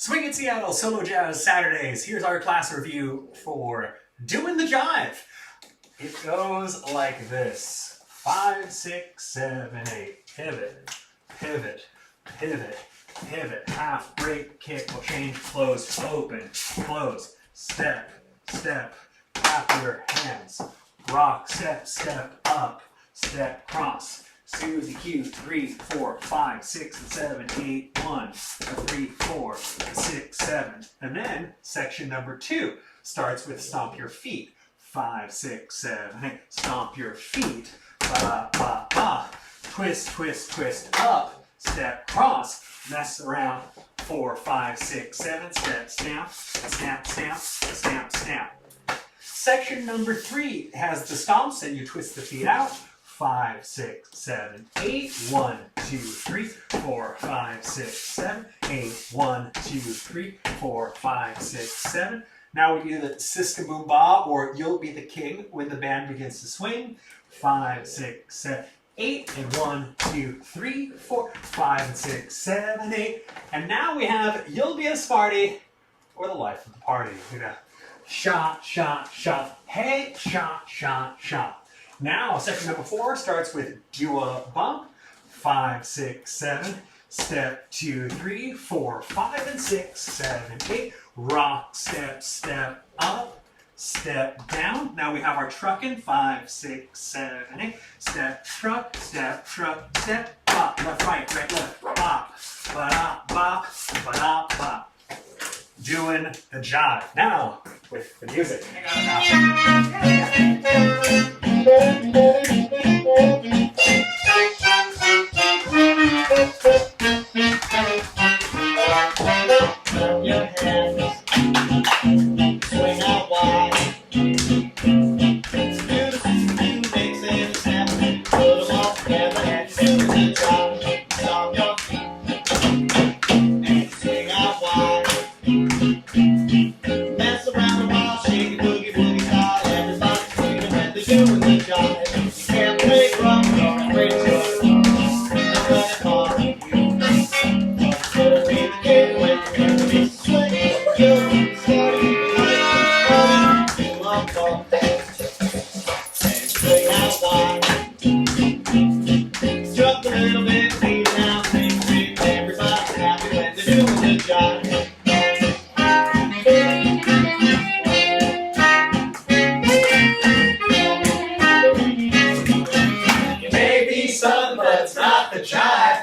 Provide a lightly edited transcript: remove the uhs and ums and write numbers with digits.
Swing in Seattle Solo Jazz Saturdays. Here's our class review for Doing the Jive. It goes like this. 5, 6, 7, 8. Pivot, pivot, pivot, pivot. Half break, kick, will change, close, open, close. Step, step, tap your hands. Rock, step, step, up, step, cross. Susie Q, 3, 4, 5, 6, 7, 8, 1, 3, 4, 6, 7. And then section number 2 starts with stomp your feet. 5, 6, 7, 8. Stomp your feet. Ba, ba, ba. Twist, twist, twist, up. Step, cross. Mess around. 4, 5, 6, 7. Step, stamp, stamp, stamp, stamp, stamp. Section number 3 has the stomps and you twist the feet out. 5, 6, 7, 8. 1, 2, 3, 4, 5, 6, 7, 8. 1, 2, 3, 4, 5, 6, 7. Now we do the Siska Boom Ba, or You'll Be the King, when the band begins to swing. 5, 6, 7, 8. And 1, 2, 3, 4, 5, 6, 7, 8. And now we have You'll Be a Smarty, or the life of the party. We're gonna shot, shot, shot. Hey, shot, shot, shot. Now, section number 4 starts with do a bump. 5, 6, 7. Step, 2, 3, 4, 5, and 6, 7, 8. Rock, step, step up, step down. Now we have our truckin'. 5, 6, 7, 8. Step, truck, step, bop. Left, right, left. Bop, ba-da, bop, ba-da, bop. Doing the jive. Now, with the music. Your hands, swing out wide. Do the mix and snap, put them all together and do the jive. Stomp your feet and swing out wide. Mess around a while, shake it, boogie, boogie style. Everybody's freedom and they're doing the jive. You can't play rough, you're afraid to. Nobody calling you. You'll be the king when you're gonna be swinging. You'll be starting to love ball. And swing out wide. Jump a little bit, beat it out, sing, sing. Everybody's happy when they're doing the jive. You may be something, but it's not the jive.